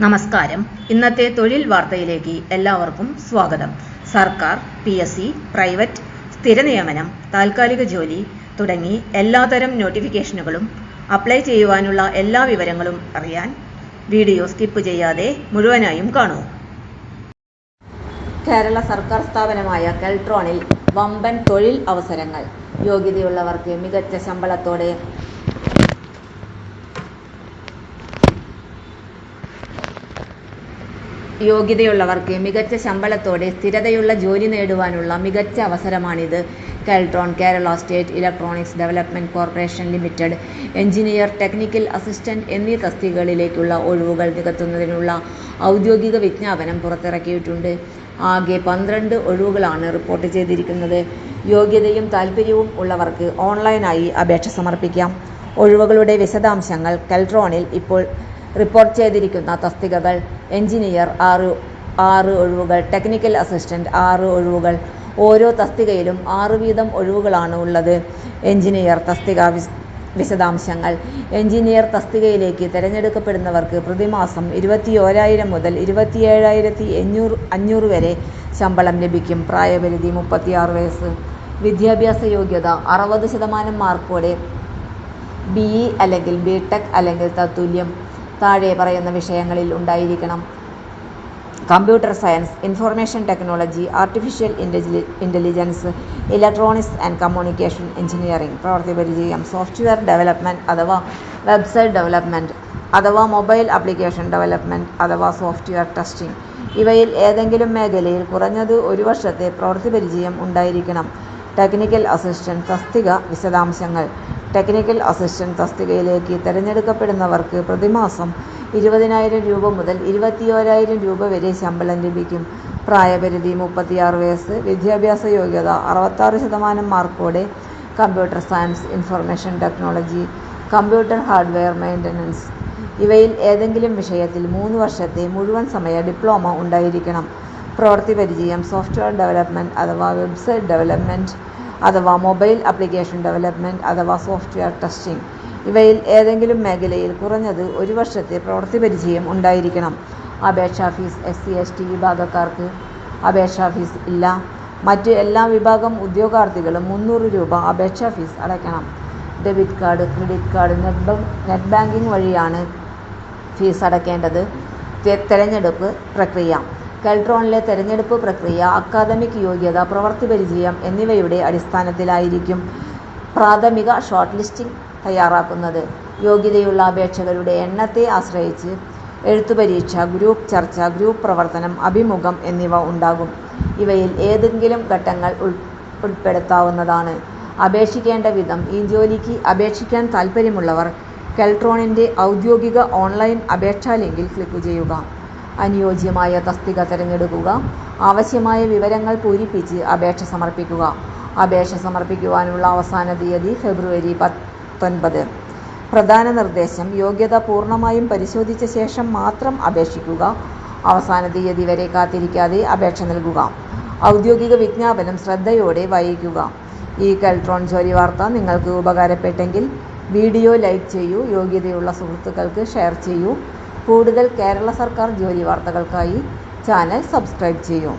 നമസ്കാരം. ഇന്നത്തെ തൊഴിൽ വാർത്തയിലേക്ക് എല്ലാവർക്കും സ്വാഗതം. സർക്കാർ, PSC, പ്രൈവറ്റ്, സ്ഥിര നിയമനം, താൽക്കാലിക ജോലി തുടങ്ങി എല്ലാതരം നോട്ടിഫിക്കേഷനുകളും അപ്ലൈ ചെയ്യുവാനുള്ള എല്ലാ വിവരങ്ങളും അറിയാൻ വീഡിയോ സ്കിപ്പ് ചെയ്യാതെ മുഴുവനായും കാണൂ. കേരള സർക്കാർ സ്ഥാപനമായ കെൽട്രോണിൽ വമ്പൻ തൊഴിൽ അവസരങ്ങൾ. യോഗ്യതയുള്ളവർക്ക് മികച്ച ശമ്പളത്തോടെ സ്ഥിരതയുള്ള ജോലി നേടുവാനുള്ള മികച്ച അവസരമാണിത്. Keltron Kerala state electronics development corporation limited engineer, technical assistant എന്നീ തസ്തികകളിലേക്കുള്ള ഒഴിവുകൾ നികത്തുന്നതിനുള്ള ഔദ്യോഗിക വിജ്ഞാപനം പുറത്തിറക്കിയിട്ടുണ്ട്. ആകെ 12 ഒഴിവുകളാണ് റിപ്പോർട്ട് ചെയ്തിരിക്കുന്നത്. യോഗ്യതയും താൽപ്പര്യവും ഉള്ളവർക്ക് ഓൺലൈനായി അപേക്ഷ സമർപ്പിക്കാം. ഒഴിവുകളുടെ വിശദാംശങ്ങൾ. കെൽട്രോണിൽ ഇപ്പോൾ റിപ്പോർട്ട് ചെയ്തിരിക്കുന്ന തസ്തികകൾ: എഞ്ചിനീയർ 6 ഒഴിവുകൾ, ടെക്നിക്കൽ അസിസ്റ്റന്റ് 6 ഒഴിവുകൾ. ഓരോ തസ്തികയിലും 6 വീതം ഒഴിവുകളാണ് ഉള്ളത്. എഞ്ചിനീയർ തസ്തിക വിശദാംശങ്ങൾ. എഞ്ചിനീയർ തസ്തികയിലേക്ക് തിരഞ്ഞെടുക്കപ്പെടുന്നവർക്ക് പ്രതിമാസം 21,000 മുതൽ 27,500 വരെ ശമ്പളം ലഭിക്കും. പ്രായപരിധി 36 വയസ്സ്. വിദ്യാഭ്യാസ യോഗ്യത 60% മാർക്കോടെ BE അല്ലെങ്കിൽ BTech അല്ലെങ്കിൽ തത്തുല്യം താഴെ പറയുന്ന വിഷയങ്ങളിൽ ഉണ്ടായിരിക്കണം: computer science, information technology, artificial intelligence, electronics and communication engineering. പ്രവൃത്തി പരിചയം: സോഫ്റ്റ്വെയർ ഡെവലപ്മെന്റ് അഥവാ വെബ്സൈറ്റ് ഡെവലപ്മെന്റ് അഥവാ മൊബൈൽ ആപ്ലിക്കേഷൻ ഡെവലപ്മെന്റ് അഥവാ സോഫ്റ്റ്വെയർ ടെസ്റ്റിംഗ്. ഇവയിൽ ഏതെങ്കിലും മേഖലയിൽ കുറഞ്ഞത് 1 വർഷത്തെ പ്രവൃത്തി പരിചയം ഉണ്ടായിരിക്കണം. ടെക്നിക്കൽ അസിസ്റ്റന്റ് തസ്തിക വിശദാംശങ്ങൾ. ടെക്നിക്കൽ അസിസ്റ്റന്റ് തസ്തികയിലേക്ക് തിരഞ്ഞെടുക്കപ്പെടുന്നവർക്ക് പ്രതിമാസം 20,000 രൂപ മുതൽ 21,000 രൂപ വരെ ശമ്പളം ലഭിക്കും. പ്രായപരിധി 36 വയസ്സ്. വിദ്യാഭ്യാസ യോഗ്യത 66% മാർക്കോടെ computer science, information technology, computer hardware maintenance. ഇവയിൽ ഏതെങ്കിലും വിഷയത്തിൽ 3 വർഷത്തെ മുഴുവൻ സമയ ഡിപ്ലോമ ഉണ്ടായിരിക്കണം. പ്രവൃത്തി പരിചയം: സോഫ്റ്റ്വെയർ ഡെവലപ്മെന്റ് അഥവാ വെബ്സൈറ്റ് ഡെവലപ്മെന്റ് അഥവാ മൊബൈൽ ആപ്ലിക്കേഷൻ ഡെവലപ്മെന്റ് അഥവാ സോഫ്റ്റ്വെയർ ടെസ്റ്റിംഗ്. ഇവയിൽ ഏതെങ്കിലും മേഖലയിൽ കുറഞ്ഞത് 1 വർഷത്തെ പ്രവൃത്തി പരിചയം ഉണ്ടായിരിക്കണം. അപേക്ഷാ ഫീസ്: SC/ST വിഭാഗക്കാർക്ക് അപേക്ഷാ ഫീസ് ഇല്ല. മറ്റ് എല്ലാ വിഭാഗം ഉദ്യോഗാർത്ഥികളും 300 രൂപ അപേക്ഷാ ഫീസ് അടയ്ക്കണം. Debit card, credit card, net banking വഴിയാണ് ഫീസ് അടയ്ക്കേണ്ടത്. തെരഞ്ഞെടുപ്പ് പ്രക്രിയ: കെൽട്രോണിലെ തെരഞ്ഞെടുപ്പ് പ്രക്രിയ അക്കാദമിക് യോഗ്യത, പ്രവൃത്തി പരിചയം എന്നിവയുടെ അടിസ്ഥാനത്തിലായിരിക്കും പ്രാഥമിക ഷോർട്ട് ലിസ്റ്റിംഗ് തയ്യാറാക്കുന്നത്. യോഗ്യതയുള്ള അപേക്ഷകരുടെ എണ്ണത്തെ ആശ്രയിച്ച് എഴുത്തുപരീക്ഷ, ഗ്രൂപ്പ് ചർച്ച, ഗ്രൂപ്പ് പ്രവർത്തനം, അഭിമുഖം എന്നിവ ഉണ്ടാകും. ഇവയിൽ ഏതെങ്കിലും ഘട്ടങ്ങൾ ഉൾപ്പെടുത്താവുന്നതാണ്. അപേക്ഷിക്കേണ്ട വിധം. ഈ ജോലിക്ക് അപേക്ഷിക്കാൻ താൽപ്പര്യമുള്ളവർ കെൽട്രോണിൻ്റെ ഔദ്യോഗിക ഓൺലൈൻ അപേക്ഷാ ലിങ്കിൽ ക്ലിക്ക് ചെയ്യുക. അനുയോജ്യമായ തസ്തിക തിരഞ്ഞെടുക്കുക. ആവശ്യമായ വിവരങ്ങൾ പൂരിപ്പിച്ച് അപേക്ഷ സമർപ്പിക്കുക. അപേക്ഷ സമർപ്പിക്കുവാനുള്ള അവസാന തീയതി ഫെബ്രുവരി 19. പ്രധാന നിർദ്ദേശം: യോഗ്യത പൂർണ്ണമായും പരിശോധിച്ച ശേഷം മാത്രം അപേക്ഷിക്കുക. അവസാന തീയതി വരെ കാത്തിരിക്കാതെ അപേക്ഷ നൽകുക. ഔദ്യോഗിക വിജ്ഞാപനം ശ്രദ്ധയോടെ വായിക്കുക. ഈ കെൽട്രോൺ ജോലി വാർത്ത നിങ്ങൾക്ക് ഉപകാരപ്പെട്ടെങ്കിൽ വീഡിയോ ലൈക്ക് ചെയ്യൂ. യോഗ്യതയുള്ള സുഹൃത്തുക്കൾക്ക് ഷെയർ ചെയ്യൂ. കൂടുതൽ കേരള സർക്കാർ ജോലി വാർത്തകൾക്കായി ചാനൽ സബ്സ്ക്രൈബ് ചെയ്യൂ.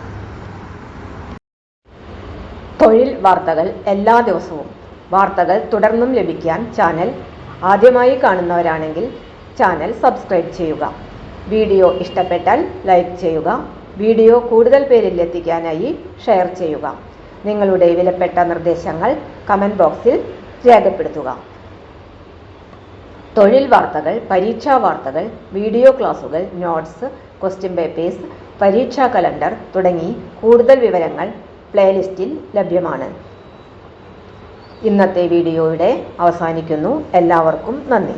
തൊഴിൽ വാർത്തകൾ എല്ലാ ദിവസവും. വാർത്തകൾ തുടർന്നും ലഭിക്കാൻ ചാനൽ ആദ്യമായി കാണുന്നവരാണെങ്കിൽ ചാനൽ സബ്സ്ക്രൈബ് ചെയ്യുക. വീഡിയോ ഇഷ്ടപ്പെട്ടാൽ ലൈക്ക് ചെയ്യുക. വീഡിയോ കൂടുതൽ പേരിൽ എത്തിക്കാനായി ഷെയർ ചെയ്യുക. നിങ്ങളുടെ വിലപ്പെട്ട നിർദ്ദേശങ്ങൾ കമൻറ്റ് ബോക്സിൽ രേഖപ്പെടുത്തുക. തൊഴിൽ വാർത്തകൾ, പരീക്ഷാ വാർത്തകൾ, വീഡിയോ ക്ലാസുകൾ, നോട്ട്സ്, ക്വസ്റ്റ്യൻ പേപ്പേഴ്സ്, പരീക്ഷാ കലണ്ടർ തുടങ്ങി കൂടുതൽ വിവരങ്ങൾ പ്ലേലിസ്റ്റിൽ ലഭ്യമാണ്. ഇന്നത്തെ വീഡിയോയുടെ അവസാനിക്കുന്നു. എല്ലാവർക്കും നന്ദി.